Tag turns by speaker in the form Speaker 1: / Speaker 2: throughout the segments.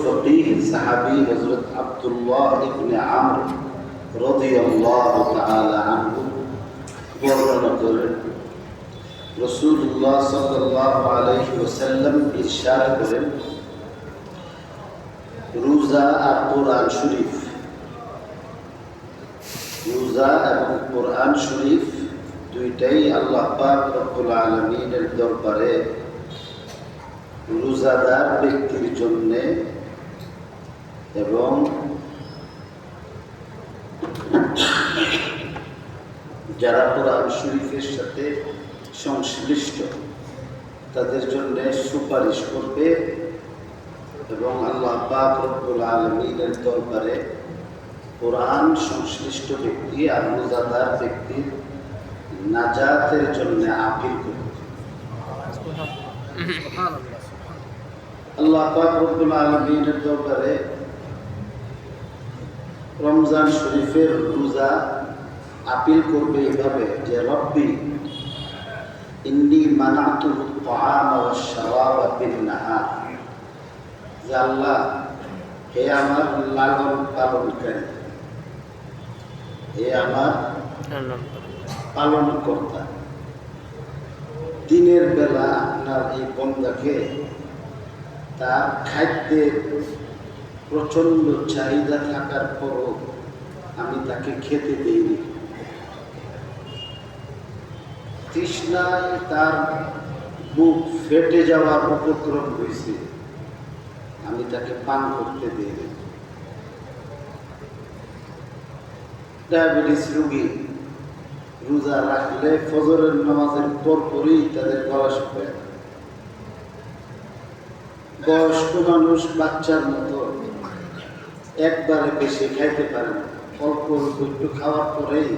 Speaker 1: ফকিহ সাহাবী হযরত আব্দুল্লাহ ইবনে আমর রাদিয়াল্লাহু তাআলা আনহু বর্ণনা করেন, রাসূলুল্লাহ সাল্লাল্লাহু আলাইহি ওয়াসাল্লাম ইরশাদ করেন, রোজা আর কোরআন শরীফ, রোজা এবং কোরআন শরীফ দুইটাই আল্লাহ পাক রব্বুল আলামিনের দরবারে রোজাদার ব্যক্তির জন্য এবং যারা কোরআন শরীফের সাথে সংশ্লিষ্ট তাদের জন্য সুপারিশ করবে এবং আল্লাহ পাক রব্বুল আলামিনের দরবারে কোরআন সংশ্লিষ্ট ব্যক্তি আর রোজাদার ব্যক্তির নাজাতের জন্য আপিল করবে। আল্লাহ পাক রব্বুল আলামিনের দরবারে রমজান শরীফের রোজা আপিল করবে এইভাবে যে, রব্বি ইন্নী মানাতুহু আত-তাআমা ওয়াশ-শারাবা বিন-নাহার, যে আল্লাহ, হে আমার লালন পালনকারী, হে আমার পালন কর্তা, দিনের বেলা আপনার এই বন্দাকে তার খাদ্যের প্রচণ্ড চাহিদা থাকার পরও আমি তাকে খেতে দিইনি, তৃষ্ণায় তার বুক ফেটে যাওয়ার উপক্রম হয়েছে, আমি তাকে পান করতে দিইনি। ডায়াবেটিস রোগী রোজা রাখলে ফজরের নামাজের পরপরই তাদের গলা শুকায়। বয়স্ক মানুষ বাচ্চার মতো একবারে বেশি খাইতে পারে না, অল্প অল্প একটু খাওয়ার পরেই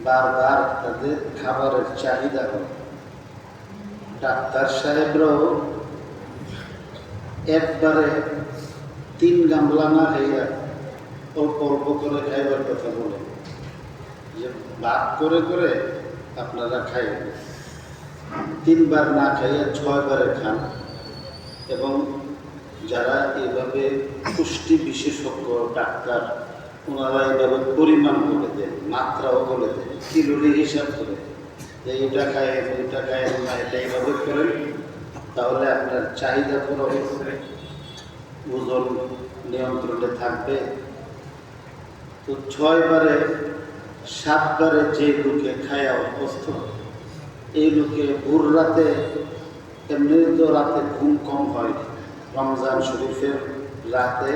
Speaker 1: বারবার তাদের খাবারের চাহিদা হয়। ডাক্তার সাহেবরাও একবারে 3 গামলা না খাইয়া অল্প অল্প করে খাইবার কথা বলে, যে ভাগ করে করে আপনারা খাইবেন, 3 বার না খাইয়া 6 বারে খান। এবং যারা এইভাবে পুষ্টি বিশেষজ্ঞ ডাক্তার, ওনারা এইভাবে পরিমাণ বলে দেন, মাত্রাও বলে দেন, কিলোরি হিসাব করে যে এটা খায় ওইটা খায় না, এটা এইভাবে করেন, তাহলে আপনার চাহিদা পুরো ওজন নিয়ন্ত্রণে থাকবে। তো 6 বারে 7 বারে যে লোকে খায়া অভ্যস্ত, এই লোকে ভোর রাতে, এমনি তো রাতে ঘুম কম হয়, রমজান শরীফের রাতে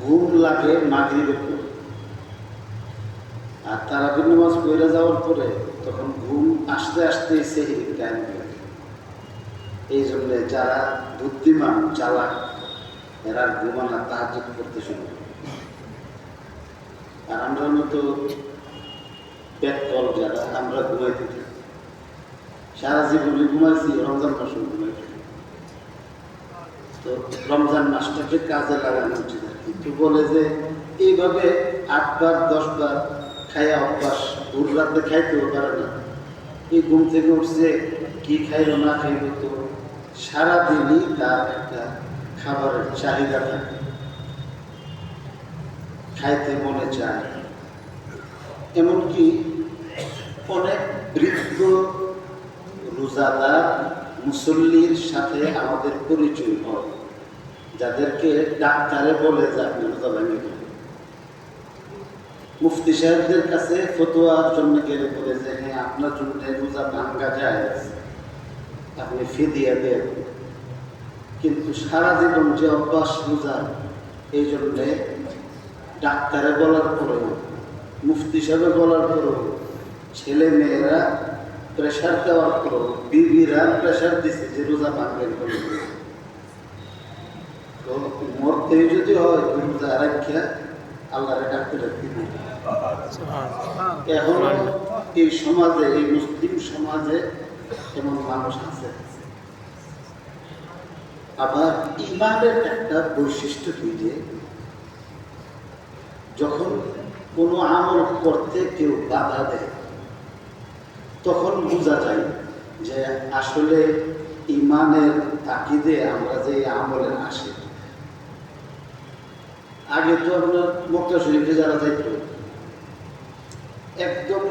Speaker 1: ঘুম লাগে মাগরিবের পর, আর তারাবির নামাজ পড়ে যাওয়ার পরে তখন ঘুম আসতে আসতে সেহরির টাইম লাগে। এই জন্য যারা বুদ্ধিমান চালাক এরা ঘুমানা তাহাজ্জুদ করতে শুরু করে। আর আমরা মতো পেটকল যারা, আমরা ঘুমাইতে থাকি, সারা জীবনে ঘুমাইছি, রমজান মাসে ঘুমাইছি। তো রমজান মাসটাকে কাজে লাগানো উচিত। কিন্তু বলে যে এইভাবে 8 বার 10 বার খাইয়া অভ্যাস, ভোর রাতে খাইতেও পারে না, এই ঘুম থেকে উঠছে কি খাইল না খাইল, তো সারাদিনই তার একটা খাবারের চাহিদা থাকে, খাইতে মনে চায়। এমনকি অনেক বৃদ্ধ রোজাদার মুসল্লির সাথে আমাদের পরিচয় হয়, যাদেরকে ডাক্তারে বলে যে আপনি রোজা ভেঙে গেলেন। মুফতি সাহেবদের কাছে ফতোয়ার জন্য গেলে বলে যে হ্যাঁ, আপনার জন্য রোজা ভাঙ্গা যায়, আপনি ফিদিয়া দেন। কিন্তু সারা জীবন যে অভ্যাস রোজা, এই জন্যে ডাক্তারে বলার পরেও, মুফতি সাহেবে বলার পরেও, ছেলে মেয়েরা প্রেশার দেওয়ার পরেও, বিবিরা প্রেশার দিচ্ছে যে রোজা ভাঙবেন করে। তো মরতেই যদি হয় রোজা রাখিয়া আল্লাহরে ডাকতে ডাকতে দিবে। এখন এই সমাজে, এই মুসলিম সমাজে এমন মানুষ আছে। আবার ইমানের একটা বৈশিষ্ট্য কি, যে যখন কোনো আমল করতে কেউ বাধা দেয়, তখন বোঝা যায় যে আসলে ইমানের তাকিদে আমরা যে আমলে আসে, আগে তো আপনার মক্কা শরীফে যারা যাইত একদম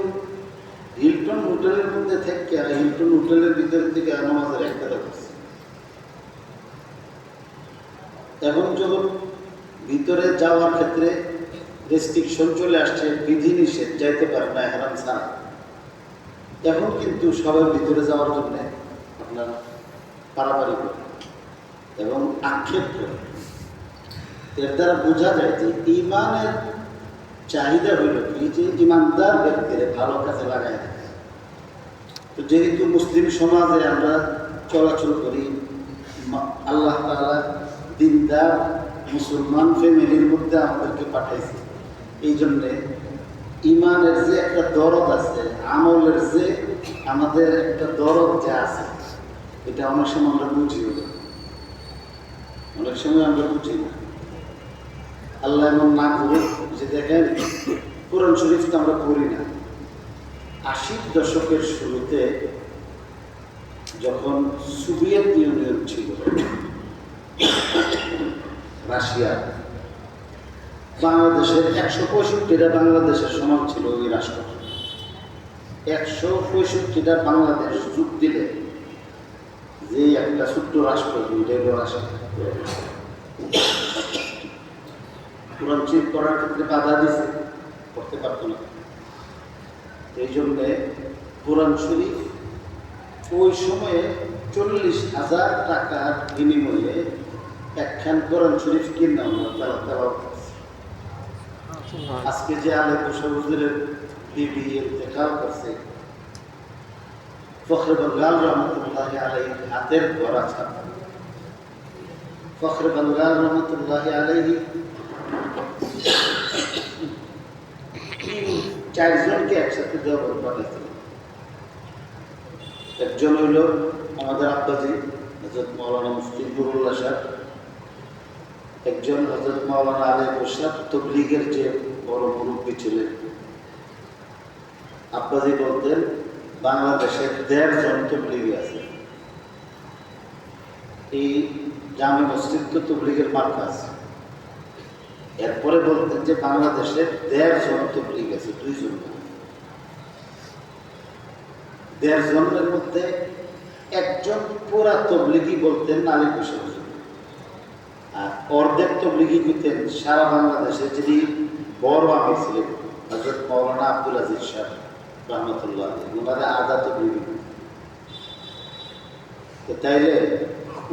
Speaker 1: হিলটন হোটেলের মধ্যে থেকে হিলটন হোটেলের ভিতর থেকে নামাজের একটা দেখছে। এখন যখন ভিতরে যাওয়ার ক্ষেত্রে রেস্ট্রিকশন চলে আসছে, বিধিনিষেধ, যাইতে পারে না হেরাম ছাড়া, এখন কিন্তু সবার ভিতরে যাওয়ার জন্য আপনার পারাপারি করে এবং আক্ষেপ করে। এর দ্বারা বোঝা যায় যে ইমানের চাহিদা হইল কি, যে ইমানদার ব্যক্তিরা ভালো কাজে লাগায় দেয়। তো যেহেতু মুসলিম সমাজে আমরা চলাচল করি, আল্লাহ তাআলা দিনদার মুসলমান ফ্যামিলির মধ্যে আমাদেরকে পাঠাইছে, এই জন্যে ইমানের যে একটা দরদ আছে, আমলের যে আমাদের একটা দরদ যে আছে, এটা অনেক সময় আমরা বুঝিও না, অনেক সময় আমরা বুঝি না। আল্লাহ এমন না করে যে দেখেন কোরআন শরীফ তো আমরা পড়ি না। 80 দশকের শুরুতে যখন সোভিয়েত ইউনিয়ন ছিল, রাশিয়া, বাংলাদেশের 165টা বাংলাদেশের সমান ছিল ওই রাষ্ট্র। 165টা বাংলাদেশ যোগ দিলে যে একটা ছোট্ট রাষ্ট্র, রাষ্ট্র কোরআন শরীফ করার ক্ষেত্রে বাধা দিছে, করতে পারত না। এই জন্যে কোরআন শরীফ ওই সময়ে 40,000 টাকার বিনিময়ে একখান কোরআন শরীফ কিনলাম তারা। আজকে যে আলে হুজুরের বিবি ইন্তেকাল করছে, ফখরে বঙ্গাল রহমতুল্লাহ আলাইহি হাতের গড়া ছাত্র। ফখরে বঙ্গাল রহমতুল্লাহ আলাইহি 4 জনকে একসাথে দেওয়া পাঠাইছিল। একজন হইল আমাদের আব্বাজি হযরত মাওলানা মুফতি নুরুল্লাহ সাহেব, একজন হযরত মাওলানা আলী প্রসাদ, তবলিগের যে বড় মুরব্বী ছিলেন। আব্বাজি বলতেন বাংলাদেশের 1.5 জন তবলিগি আছে। এই জামে মসজিদ তো তবলিগের মার্কাজ। এরপরে বলতেন যে বাংলাদেশের 1.5 জন তবলিগ আছে, 2 জন। 1.5 জনের মধ্যে একজন পুরা তবলিগি বলতেন আলী প্রসাদ, আর অর্ধেক তবলিগি হইতেন সারা বাংলাদেশে যিনি বড় আমির ছিলেন হযরত মাওলানা আব্দুল আজিজ সাহেব রহমতুল্লাহ, ওনারা আধা তবলিগি। তো তাইলে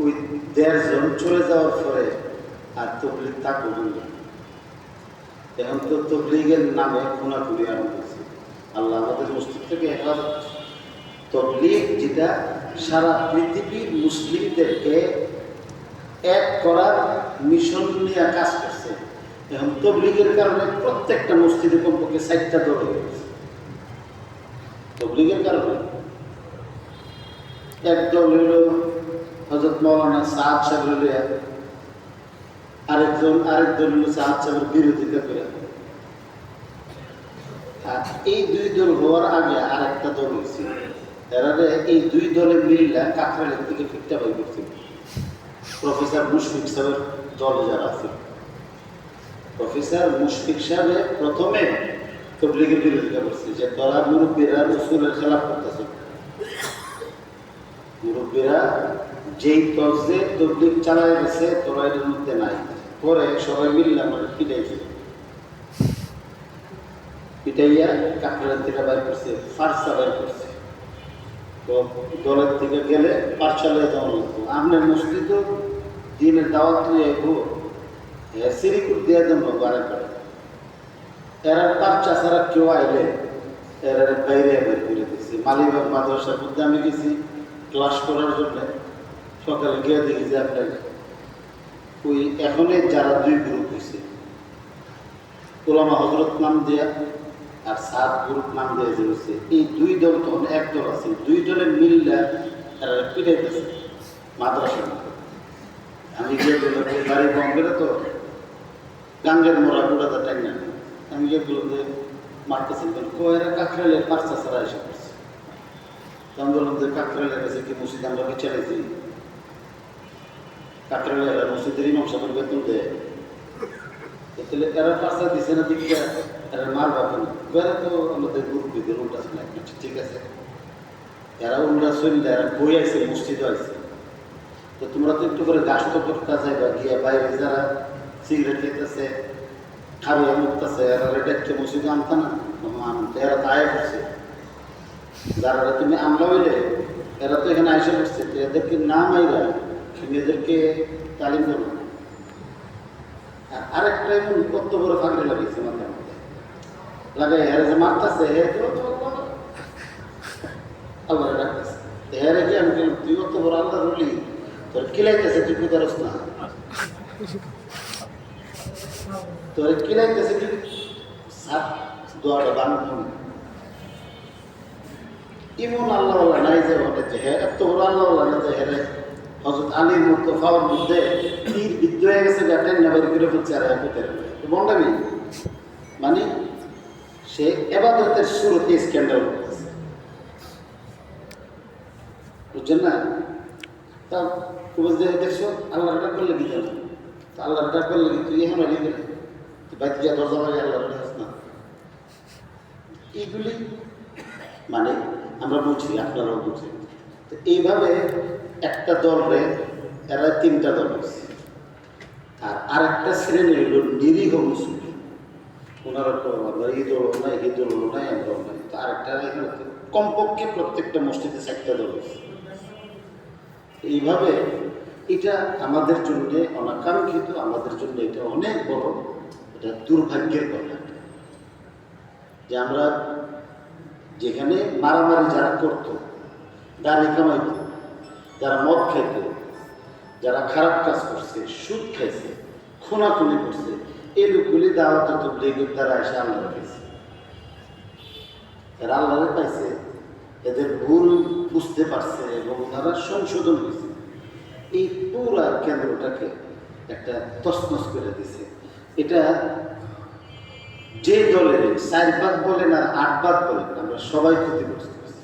Speaker 1: ওই 1.5 জন চলে যাওয়ার পরে আর তবলিগ থাকবো না। এখন তো তবলিগের নামে খুনাখুনি আরম্ভ হয়েছে। আল্লাহ আমাদের মসজিদ থেকে হেফাজত। তবলিগ যেটা সারা পৃথিবীর মুসলিমদেরকে এক করার মিশন নিয়ে কাজ করছে, এখন তবলিগের কারণে প্রত্যেকটা মসজিদে কমপক্ষে 4টা দল হয়ে গেছে। তবলিগের কারণে এক দল হইল হযরত মাওলানা সাদ সাহেব, আরেক দল হইল সাদ সাহেবের বিরোধিতা করে। আর এই 2 দল হওয়ার আগে আরেকটা দল হয়েছিল, এরা এই 2 দলে মিললা কাকরাইলের থেকে ফিরতে বাই করছিল। প্রফেসর মুশফিক সাহেবের দলে যারা আছে, প্রফেসর মুশফিক সাহেব প্রথমে তবলিগের বিরোধিতা করছে যে তোরা মুরব্বীরা রসুলের খেলাফ করতেছে। মুরব্বীরা যেই তর্জে তবলিগ চালায় গেছে তোরা এর মধ্যে নাই। পরে সবাই মিললে আমার পিটাইয়া কাকরাইল থেকে বাইর করছে, ফারসা বাইর করছে। তো দলের থেকে গেলে পাঠশালায় যাওয়া লাগতো। আপনার মসজিদও দিনের দাওয়াত নিয়ে সিরিকুট দিয়ে দেন বারে করে। এরা বাচ্চা ছাড়া কেউ আইলে এরা বাইরে বের করে দিচ্ছি। মালিবাগ মাদ্রাসার মধ্যে আমি গেছি ক্লাস করার জন্য। সকালে গিয়ে দেখি যে আপনার ওই এখনই যারা 2 গ্রুপ হয়েছে, ওলামা হযরত নাম দেয়া আর সাত গ্রুপ নাম দিয়ে যে হচ্ছে, এই 2 দল তখন এক দল আছে। 2 দলের মিললে পিটাইতেছে মাদ্রাসার মধ্যে। আমি গিয়ে বললাম বাড়ি বঙ্গেরা তো গাঙ্গের মোড়া গোড়াটা টাইনা, আমি গিয়ে বললাম যে মারতেছেন কেন? এরা কাকরাইলের পাঁচটা ছাড়া এসে করছে। আমি বললাম যে কাকরাইলের কাছে কি মসজিদ আমরা কি চালাইছি? কাকরাইলে এরা মসজিদের ইমাম সাহেবের বেতন দেয়, তাহলে এরা পাশা দিছে না দিকে এরা মার পাবেন, এরা তো আমাদের মুরব্বীদের উল্টা শোনা, ঠিক আছে, এরা উল্টা শুনলে এরা বই আইছে, মসজিদও আইছে, তো তোমরা তো একটু করে গাছ তো করতে যাইবা, গিয়া বাইরে যারা সিগারেট খেতেছে খাবিয়া মুখতেছে এরা ডেককে মসজিদে আনতা না, এরা তো আয় করছে, যারা তুমি আমলা হইলে এরা তো এখানে আইসে করছে, এদেরকে না মাইরা তুমি এদেরকে তালিম করো। আরেকটা এমন কত বড় ফাঁকড়ে লাগিয়েছে মাথার মধ্যে লাগাই, হেরে যে মারতেছে হে তো আল্লাহ ডাকতেছে, হেরে কি আমি তুই কত বড় আল্লাহ বলি, তোর কিলাইতেছে তুই বুঝারস না, তোর কিলাইতেছে তুই সাত দোয়াটা বান্ধব ইমন আল্লাহ নাই যে বলে যে হ্যাঁ এত বড় আল্লাহ না যে হেরে হযরত আলীর মতো ফাওয়ার মধ্যে তীর বিদ্ধ হয়ে গেছে, যে একটা নেবার করে হচ্ছে আর ভিতরে বন্ডামি, মানে সে ইবাদতের শুরুতে স্ক্যান্ডাল করতেছে, বুঝছেন না? তা বুঝতে দেখছো আল্লাহর ডাক করলে কি জানো, তা আল্লাহর ডাক করলে কি তুই এখন হারিয়ে গেলে তুই বাইতে গিয়ে দরজা লাগে আল্লাহর ডাক না, এইগুলি মানে আমরা বুঝি, আপনারাও বুঝেন। তো এইভাবে একটা দলে এরা তিনটা দল হচ্ছে, আর আরেকটা শ্রেণী হইল নিরীহ মুসলিম, ওনারা তো আমরা এই দল নাই, এই দল নাই, আমরা নাই, তো আরেকটা এখানে কমপক্ষে প্রত্যেকটা মসজিদে 4টা দল হচ্ছে। এইভাবে এটা আমাদের জন্য অনাকাঙ্ক্ষিত, আমাদের জন্য এটা অনেক বড়, এটা দুর্ভাগ্যের কথা যে আমরা যেখানে মারামারি যারা করত, দাড়ি কামাইত, যারা মদ খাইত, যারা খারাপ কাজ করছে, সুদ খাইছে, খুনাখুনি করছে, এই লোকগুলি দাওয়াত তাবলীগের দ্বারা এসে আল্লাহ পেয়েছে, এরা আল্লাহরে পাইছে, এদের ভুল বুঝতে পারছে এবং তারা সংশোধন হয়েছে, এই পুরা কেন্দ্রটাকে একটা তছনছ করে দিছে। এটা যে দলের 4 ভাগ বলেন আর 8 ভাগ বলেন, আমরা সবাই ক্ষতিগ্রস্ত হয়েছি।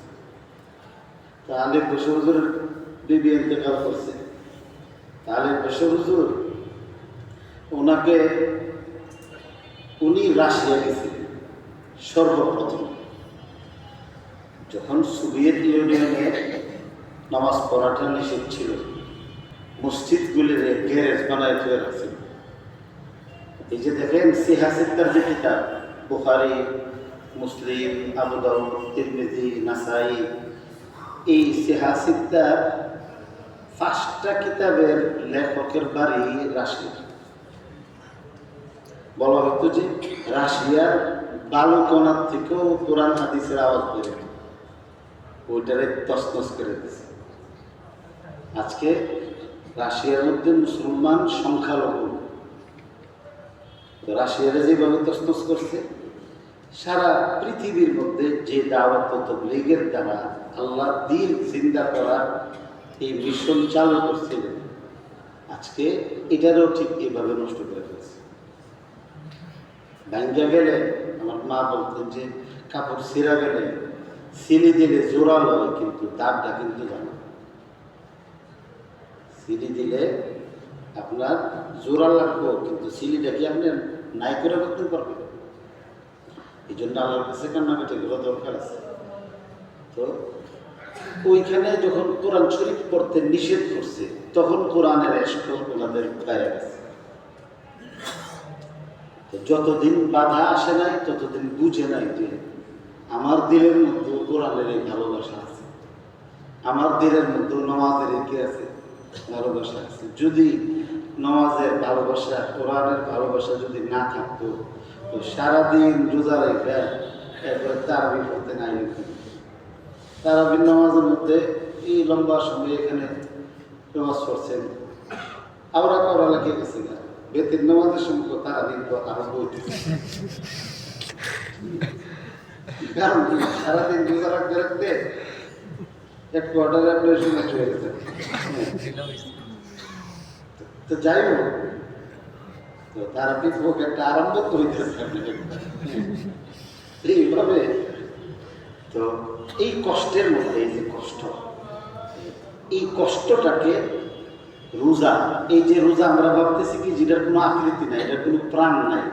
Speaker 1: তা আলিফ বশর হুজুরের বিবি ইন্তেকাল করছে, আলিফ বশর হুজুর উনি রাশিয়া গেছিলেন সর্বপ্রথম, যখন সোভিয়েত ইউনিয়নে নামাজ পড়াটা নিষেধ ছিল, মসজিদগুলির গ্যারেজ বানায় ফেলে রাখছিল। এই যে দেখেন সিহাসিদ্দার যে কিতাব, বুখারী, মুসলিম, আবু দাউদ, তিরমিজি, নাসাই, এই সিহাসিদ্দার 5টা কিতাবের লেখকের বাড়ি রাশিয়া। বলা হতো যে রাশিয়ার বালুকণার থেকেও কোরআন হাদিসের আওয়াজ বের হয়, ওইটারে তছনছ করে দিয়েছে। আজকে রাশিয়ার মধ্যে মুসলমান সংখ্যালঘু, রাশিয়ারে যেভাবে তছনছ করছে, সারা পৃথিবীর মধ্যে যে দাওয়াত তাবলীগের দ্বারা আল্লাহ দ্বীন জিন্দা করার এই মিশন চালু করছিলেন, আজকে এটারও ঠিক এভাবে নষ্ট করে ফেলছে। ভাঙ্গা গেলে আমার মা বলতেন যে কাপড় ছিঁড়া গেলে চিনি দিলে জোরালো হয়, কিন্তু দাগটা কিন্তু জানো, চিনি দিলে আপনার জোড়া লাগবে, কিন্তু চিনিটা কি আপনি নাই করে করতে পারবেন? এই জন্য আল্লাহর কাছে কান্নাকাটি করা দরকার আছে। তো ওইখানে যখন কোরআন শরীফ পড়তে নিষেধ করছে, তখন কোরআনের এসব ওনাদের গায়ে গেছে। যতদিন বাধা আসে নাই ততদিন বুঝে নাই যে আমার দিলের মধ্যে কোরআনের এই ভালোবাসা আছে, আমার দিলের মধ্যে নামাজের কি আছে, ভালোবাসা আছে। যদি নামাজের ভালোবাসা, কোরআনের ভালোবাসা যদি না থাকতো, তো সারাদিন রোজা রেখে এরপরে তারাবি পড়তে নাই, তারাবির নামাজের মধ্যে এই লম্বা সময় এখানে নামাজ পড়ছেন, আওরা কাওরা লাগিয়ে গেছে না, বেতের নামাজের সময় তারাবির আরম্ভ হইতেছে। কারণ কি, সারাদিন রোজা রাখতে রাখতে এক কোয়ার্টারে আপনার সময় হয়ে গেছে। তো যাই হোক, তো তারাবির হোক একটা আরম্ভ তো হইতেছে এইভাবে। তো এই কষ্টের মধ্যে, এই যে কষ্ট, এই কষ্টটাকে রোজা, এই যে রোজা আমরা ভাবতেছি কি যেটার কোনো আকৃতি নাই, এটার কোনো প্রাণ নাই,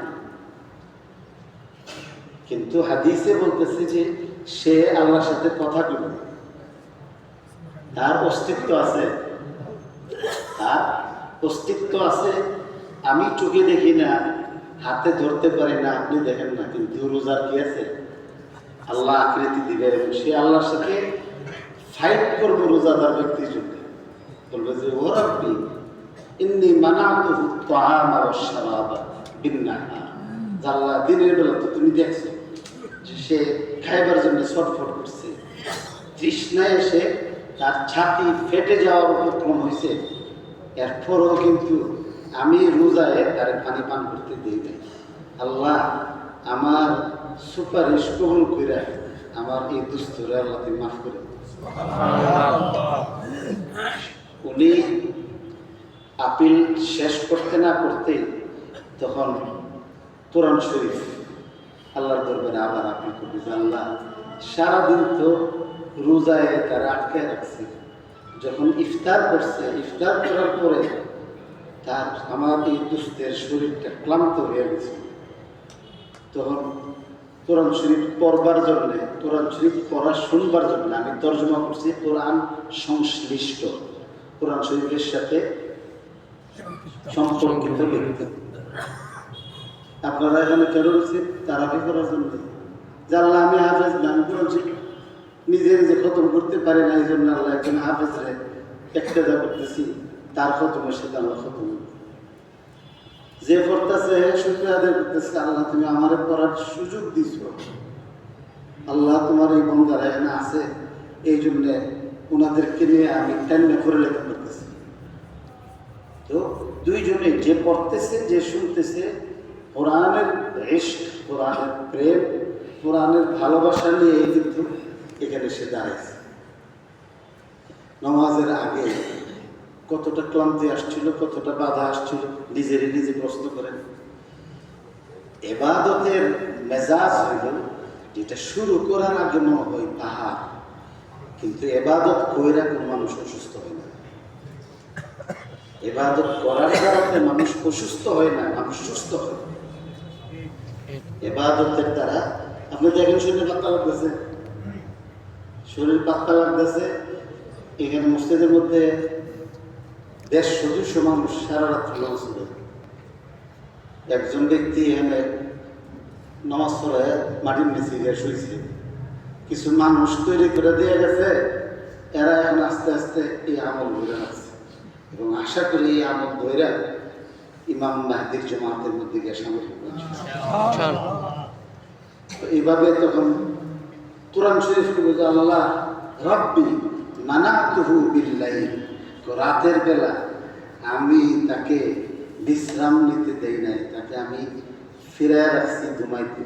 Speaker 1: কিন্তু হাদিসে বলতেছে যে সে আল্লাহর সাথে কথা বলে, তার অস্তিত্ব আছে, তার অস্তিত্ব আছে। আমি চোখে দেখি না, হাতে ধরতে পারি না, আপনি দেখেন না, কিন্তু রোজার কি আছে, আল্লাহ আকৃতি দিবে এবং সে আল্লাহর সাথে ফাইট করবে রোজাদার ব্যক্তির জন্য। বলবে যে ও রাব্বি ইন্নী মানাতুহু তাআমা ওয়াশ শারাবা বিন-নাহার, আল্লাহ দিনের বেলা তো তুমি দেখছো যে সে খাইবার জন্য ছটফট করছে, তৃষ্ণায় এসে তার ছাতি ফেটে যাওয়ার উপক্রম হয়েছে, এরপরও কিন্তু আমি রোজায় তার পানি পান করতে দিই নাই। আল্লাহ আমার সুপারিশ কবুল করে আমার এই দুস্থরে আল্লাহ তুমি মাফ করে। উনি আপিল শেষ করতে না করতে তখন কোরআন শরীফ আল্লাহর দরবারে আবার আপিল করবে যে আল্লাহ সারাদিন তো রোজায় তারা আটকায় রাখছে, যখন ইফতার করছে, ইফতার করার পরে তার আমার এই দুস্থের শরীরটা ক্লান্ত হয়ে গেছে, তখন কোরআন শরীফ পড়বার জন্যে, কোরআন শরীফ পড়া শুনবার জন্য আমি তর্জমা করছি কোরআন সংশ্লিষ্ট, কোরআন শরীফের সাথে সম্পর্কিত ব্যক্তি। আপনারা এখানে কেন রয়েছে তারাবি করার জন্য, জানলা আমি হাফেজ নাম করেছি, নিজে নিজে খতম করতে পারি না, এই জন্য আল্লাহ একজন হাফেজরে একটা যা করতেছি, তার খতমের সাথে আল্লাহ খতম যে পড়তেছে শুকরিয়া আদায় করতেছে, আল্লাহ তুমি আমার পড়ার সুযোগ দিছ, আল্লাহ তোমার এই বন্ধারা এখানে আছে, এই জন্যে ওনাদেরকে নিয়ে আমি টান্না করে লেখা করতেছি। তো দুইজনে যে পড়তেছে যে শুনতেছে কোরআনের ইশক, কোরআনের প্রেম, কোরআনের ভালোবাসা নিয়ে কিন্তু এখানে সে দাঁড়াইছে। নামাজের আগে কতটা ক্লান্তি আসছিল, কতটা বাধা আসছিল, নিজেরই নিজে প্রশ্ন করেন। ইবাদতের মেজাজ হইল যেটা শুরু করার আগে মনে হয় পাহাড়, কিন্তু ইবাদত কইরা কোনো মানুষ অসুস্থ হয় না। ইবাদত করার কারণে মানুষ অসুস্থ হয় না, মানুষ সুস্থ হয়। ইবাদতের দ্বারা আপনি দেখেন শরীর পাতলা লাগতেছে, শরীর পাতলা লাগতেছে, এখানে মসজিদের মধ্যে 150-200 মানুষ সারা রাত্রি নামাজ পড়ে। একজন ব্যক্তি এখানে নামাজ পড়ে মাটির নিচে গিয়ে শুয়েছে, কিছু মানুষ তৈরি করে দিয়ে গেছে, এরা এখন আস্তে আস্তে এই আমল ধরে রাখছে এবং আশা করি এই আমল ধরে ইমাম মাহদির জামাতের মধ্যে গিয়ে সামিল হবে। এইভাবে তখন কোরআন শরীফকে বোঝা, আল্লাহ রাব্বি মানাতুহু বিল্লাইল, রাতের বেলা আমি তাকে বিশ্রাম নিতে দেই নাই, তাকে আমি ফিরায় রাখছি ঘুমাইতে।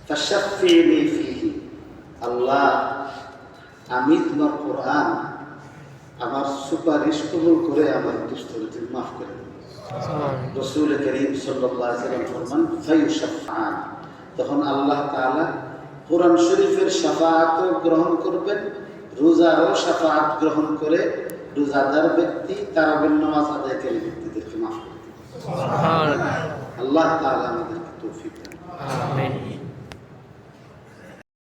Speaker 1: ফাশাফিনি ফিহি, আল্লাহ আমি তোমার কোরআন আমার সুপারিশ কবুল করে আমার দুষ্টরে তুমি মাফ করে দেবে। রাসূল করিম সাল্লাল্লাহু আলাইহি ওয়াসাল্লাম ফরমান ফায়ুশাফআন, তখন আল্লাহ তাআলা কোরআন শরীফের শাফাআত গ্রহণ করবেন, রোজারও শাফাআত গ্রহণ করে রোজাদার ব্যক্তি তারাবির নামাজ আদায়কারী ব্যক্তিদেরকে মাফ করে দেবেন। সুবহানাল্লাহ। আল্লাহ তাআলা আমাদেরকে তৌফিক দেন। আমিন।